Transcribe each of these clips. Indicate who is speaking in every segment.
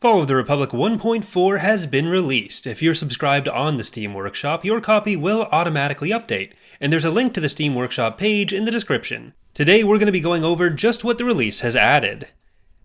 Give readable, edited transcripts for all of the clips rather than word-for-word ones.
Speaker 1: Fall of the Republic 1.4 has been released. If you're subscribed on the Steam Workshop, your copy will automatically update, and there's a link to the Steam Workshop page in the description. Today we're going to be going over just what the release has added.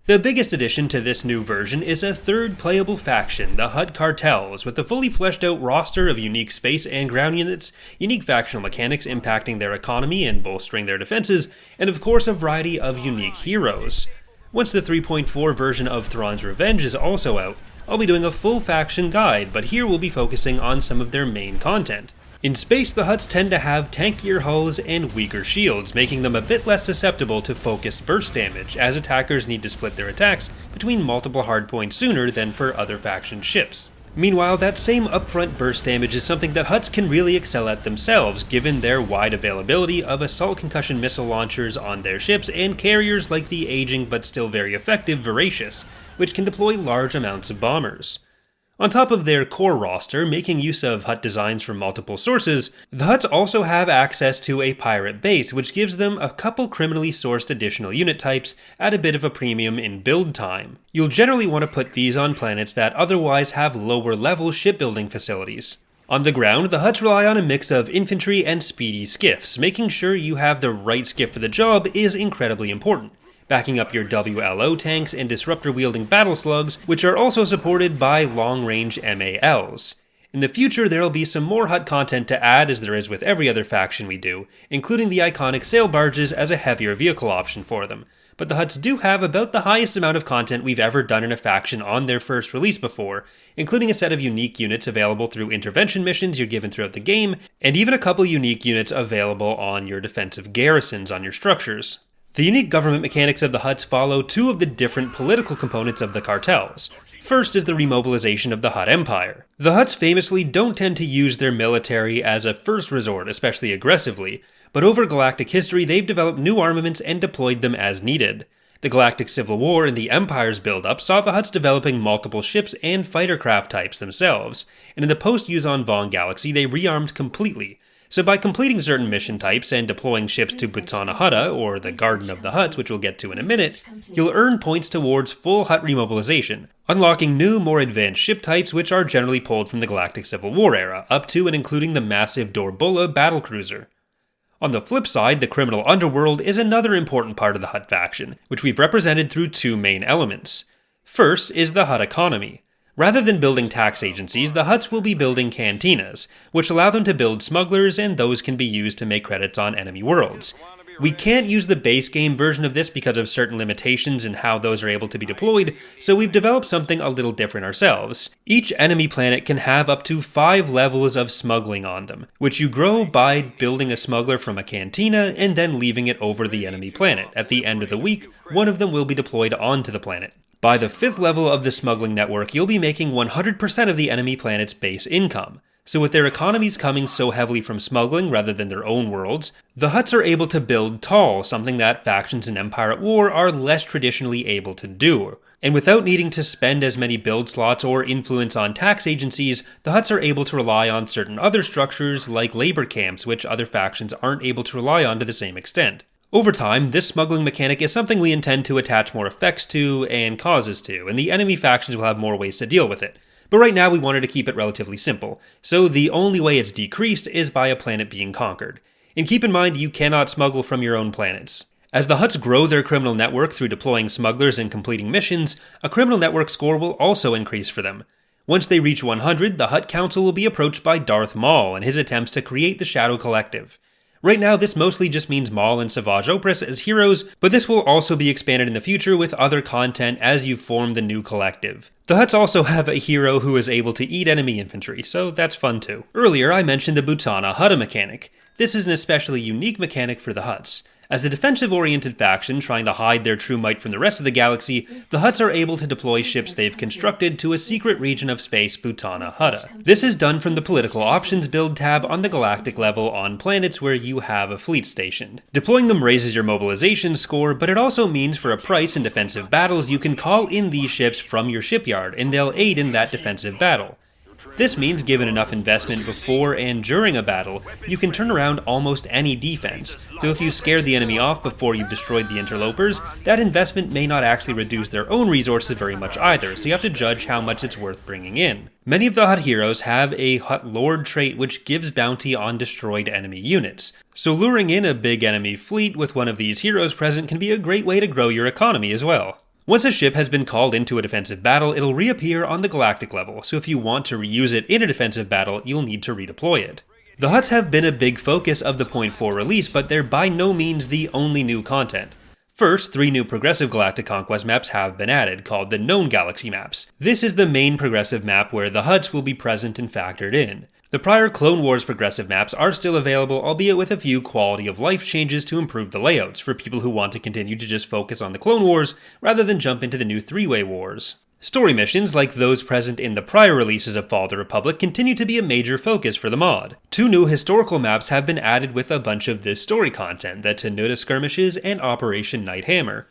Speaker 1: The biggest addition to this new version is a third playable faction, the Hutt Cartels, with a fully fleshed out roster of unique space and ground units, unique factional mechanics impacting their economy and bolstering their defenses, and of course a variety of unique heroes. Once the 3.4 version of Thrawn's Revenge is also out, I'll be doing a full faction guide, but here we'll be focusing on some of their main content. In space, the Hutts tend to have tankier hulls and weaker shields, making them a bit less susceptible to focused burst damage, as attackers need to split their attacks between multiple hardpoints sooner than for other faction ships. Meanwhile, that same upfront burst damage is something that Hutts can really excel at themselves, given their wide availability of assault concussion missile launchers on their ships and carriers like the aging but still very effective Voracious, which can deploy large amounts of bombers. On top of their core roster, making use of Hutt designs from multiple sources, the Hutts also have access to a pirate base, which gives them a couple criminally sourced additional unit types at a bit of a premium in build time. You'll generally want to put these on planets that otherwise have lower level shipbuilding facilities. On the ground, the Hutts rely on a mix of infantry and speedy skiffs. Making sure you have the right skiff for the job is incredibly important, backing up your WLO tanks and disruptor-wielding battle slugs, which are also supported by long-range MALs. In the future, there'll be some more Hutt content to add, as there is with every other faction we do, including the iconic sail barges as a heavier vehicle option for them. But the Hutts do have about the highest amount of content we've ever done in a faction on their first release before, including a set of unique units available through intervention missions you're given throughout the game, and even a couple unique units available on your defensive garrisons on your structures. The unique government mechanics of the Hutts follow two of the different political components of the cartels. First is the remobilization of the Hutt Empire. The Hutts famously don't tend to use their military as a first resort, especially aggressively, but over galactic history they've developed new armaments and deployed them as needed. The Galactic Civil War and the Empire's build-up saw the Hutts developing multiple ships and fighter craft types themselves, and in the post-Yuuzhan Vong galaxy they rearmed completely. So by completing certain mission types and deploying ships to Butana Hutta, or the Garden of the Hutts, which we'll get to in a minute, you'll earn points towards full Hutt remobilization, unlocking new, more advanced ship types which are generally pulled from the Galactic Civil War era, up to and including the massive Dorbulla battlecruiser. On the flip side, the criminal Underworld is another important part of the Hutt faction, which we've represented through two main elements. First is the Hutt economy. Rather than building tax agencies, the Hutts will be building cantinas, which allow them to build smugglers, and those can be used to make credits on enemy worlds. We can't use the base game version of this because of certain limitations in how those are able to be deployed, so we've developed something a little different ourselves. Each enemy planet can have up to 5 levels of smuggling on them, which you grow by building a smuggler from a cantina and then leaving it over the enemy planet. At the end of the week, one of them will be deployed onto the planet. By the 5th level of the smuggling network, you'll be making 100% of the enemy planet's base income. So with their economies coming so heavily from smuggling rather than their own worlds, the Hutts are able to build tall, something that factions in Empire at War are less traditionally able to do. And without needing to spend as many build slots or influence on tax agencies, the Hutts are able to rely on certain other structures like labor camps, which other factions aren't able to rely on to the same extent. Over time, this smuggling mechanic is something we intend to attach more effects to and causes to, and the enemy factions will have more ways to deal with it. But right now we wanted to keep it relatively simple, so the only way it's decreased is by a planet being conquered. And keep in mind you cannot smuggle from your own planets. As the Hutts grow their criminal network through deploying smugglers and completing missions, a criminal network score will also increase for them. Once they reach 100, the Hutt Council will be approached by Darth Maul and his attempts to create the Shadow Collective. Right now, this mostly just means Maul and Savage Opress as heroes, but this will also be expanded in the future with other content as you form the new collective. The Hutts also have a hero who is able to eat enemy infantry, so that's fun too. Earlier, I mentioned the Butana Hutta mechanic. This is an especially unique mechanic for the Hutts. As a defensive-oriented faction trying to hide their true might from the rest of the galaxy, the Hutts are able to deploy ships they've constructed to a secret region of space, Butana Hutta. This is done from the Political Options build tab on the galactic level on planets where you have a fleet stationed. Deploying them raises your mobilization score, but it also means for a price in defensive battles you can call in these ships from your shipyard, and they'll aid in that defensive battle. This means given enough investment before and during a battle, you can turn around almost any defense, though if you scare the enemy off before you've destroyed the interlopers, that investment may not actually reduce their own resources very much either, so you have to judge how much it's worth bringing in. Many of the Hutt heroes have a Hutt Lord trait which gives bounty on destroyed enemy units, so luring in a big enemy fleet with one of these heroes present can be a great way to grow your economy as well. Once a ship has been called into a defensive battle, it'll reappear on the galactic level, so if you want to reuse it in a defensive battle, you'll need to redeploy it. The Hutts have been a big focus of the 0.4 release, but they're by no means the only new content. First, 3 new progressive galactic conquest maps have been added, called the Known Galaxy maps. This is the main progressive map where the Hutts will be present and factored in. The prior Clone Wars progressive maps are still available, albeit with a few quality of life changes to improve the layouts for people who want to continue to just focus on the Clone Wars rather than jump into the new 3-way wars. Story missions, like those present in the prior releases of Fall of the Republic, continue to be a major focus for the mod. 2 new historical maps have been added with a bunch of this story content, the Tenuta Skirmishes and Operation Night Hammer.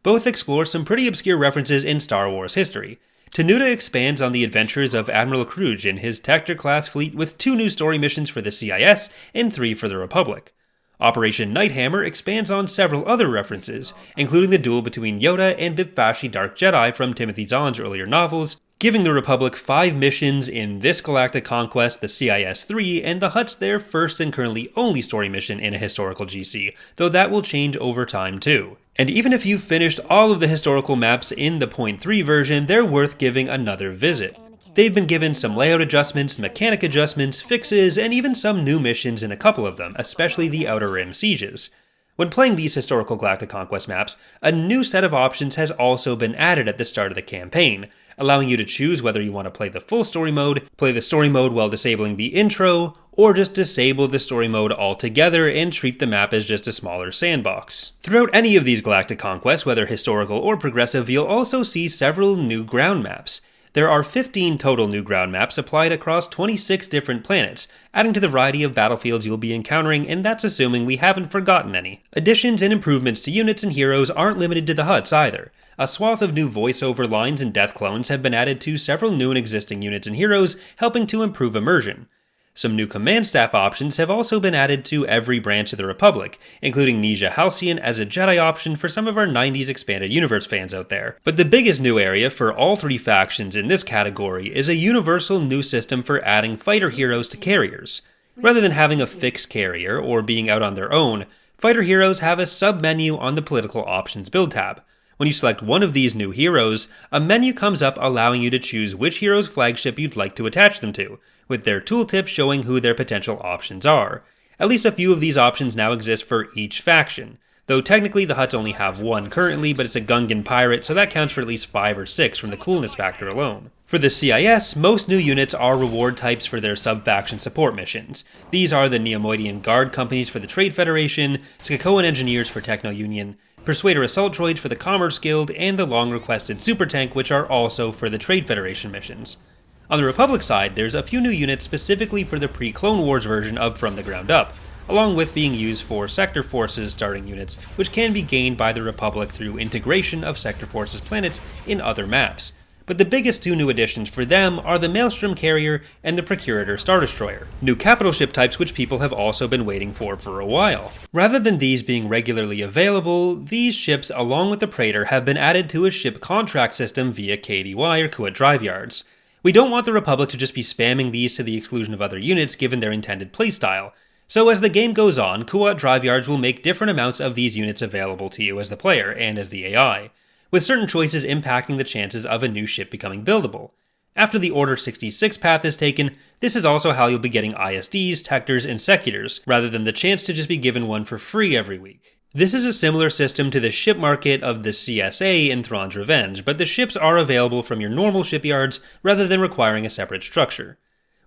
Speaker 1: Both explore some pretty obscure references in Star Wars history. Tenuta expands on the adventures of Admiral Kruge and his Tector-class fleet with 2 new story missions for the CIS and 3 for the Republic. Operation Night Hammer expands on several other references, including the duel between Yoda and Bibfashi Dark Jedi from Timothy Zahn's earlier novels, giving the Republic 5 missions in this galactic conquest, the CIS-3, and the Hutts their first and currently only story mission in a historical GC, though that will change over time too. And even if you've finished all of the historical maps in the 0.3 version, they're worth giving another visit. They've been given some layout adjustments, mechanic adjustments, fixes, and even some new missions in a couple of them, especially the Outer Rim sieges. When playing these historical Galactic Conquest maps, a new set of options has also been added at the start of the campaign, allowing you to choose whether you want to play the full story mode, play the story mode while disabling the intro, or just disable the story mode altogether and treat the map as just a smaller sandbox. Throughout any of these Galactic Conquests, whether historical or progressive, you'll also see several new ground maps. There are 15 total new ground maps applied across 26 different planets, adding to the variety of battlefields you'll be encountering, and that's assuming we haven't forgotten any. Additions and improvements to units and heroes aren't limited to the Hutts either. A swath of new voiceover lines and death clones have been added to several new and existing units and heroes, helping to improve immersion. Some new command staff options have also been added to every branch of the Republic, including Neja Halcyon as a Jedi option for some of our 90s Expanded Universe fans out there. But the biggest new area for all 3 factions in this category is a universal new system for adding fighter heroes to carriers. Rather than having a fixed carrier or being out on their own, fighter heroes have a sub-menu on the Political Options build tab. When you select one of these new heroes, a menu comes up allowing you to choose which hero's flagship you'd like to attach them to, with their tooltip showing who their potential options are. At least a few of these options now exist for each faction, though technically the Hutts only have one currently, but it's a Gungan pirate, so that counts for at least 5 or 6 from the coolness factor alone. For the CIS, most new units are reward types for their sub-faction support missions. These are the Neomoidian Guard companies for the Trade Federation, Skakoan Engineers for Techno Union, Persuader Assault Droids for the Commerce Guild, and the long-requested Super Tank, which are also for the Trade Federation missions. On the Republic side, there's a few new units specifically for the pre-Clone Wars version of From the Ground Up, along with being used for Sector Forces starting units, which can be gained by the Republic through integration of Sector Forces planets in other maps. But the biggest 2 new additions for them are the Maelstrom Carrier and the Procurator Star Destroyer, new capital ship types which people have also been waiting for a while. Rather than these being regularly available, these ships along with the Praetor have been added to a ship contract system via KDY or Kuat Drive Yards. We don't want the Republic to just be spamming these to the exclusion of other units given their intended playstyle. So as the game goes on, Kuat Drive Yards will make different amounts of these units available to you as the player and as the AI, with certain choices impacting the chances of a new ship becoming buildable. After the Order 66 path is taken, this is also how you'll be getting ISDs, Tectors, and Secutors, rather than the chance to just be given one for free every week. This is a similar system to the ship market of the CSA in Thrawn's Revenge, but the ships are available from your normal shipyards rather than requiring a separate structure.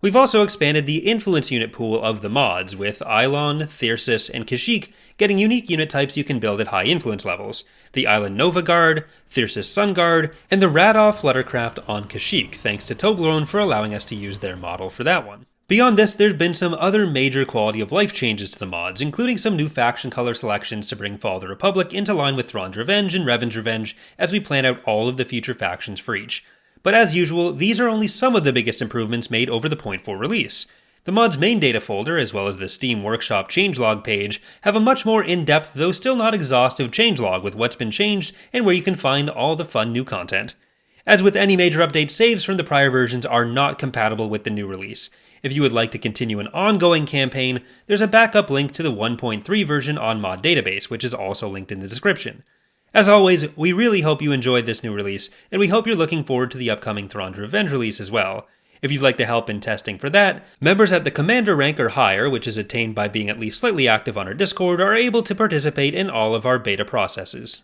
Speaker 1: We've also expanded the influence unit pool of the mods, with Ilon, Thyrsus, and Kashyyyk getting unique unit types you can build at high influence levels, the Island Nova Guard, Thyrsus Sun Guard, and the Radov Fluttercraft on Kashyyyk, thanks to Toblerone for allowing us to use their model for that one. Beyond this, there's been some other major quality of life changes to the mods, including some new faction color selections to bring Fall of the Republic into line with Thrawn's Revenge and Revan's Revenge as we plan out all of the future factions for each. But as usual, these are only some of the biggest improvements made over the 0.4 release. The mod's main data folder, as well as the Steam Workshop changelog page, have a much more in-depth, though still not exhaustive, changelog with what's been changed and where you can find all the fun new content. As with any major update, saves from the prior versions are not compatible with the new release. If you would like to continue an ongoing campaign, there's a backup link to the 1.3 version on Mod Database, which is also linked in the description. As always, we really hope you enjoyed this new release, and we hope you're looking forward to the upcoming Thrawn's Revenge release as well. If you'd like to help in testing for that, members at the Commander rank or higher, which is attained by being at least slightly active on our Discord, are able to participate in all of our beta processes.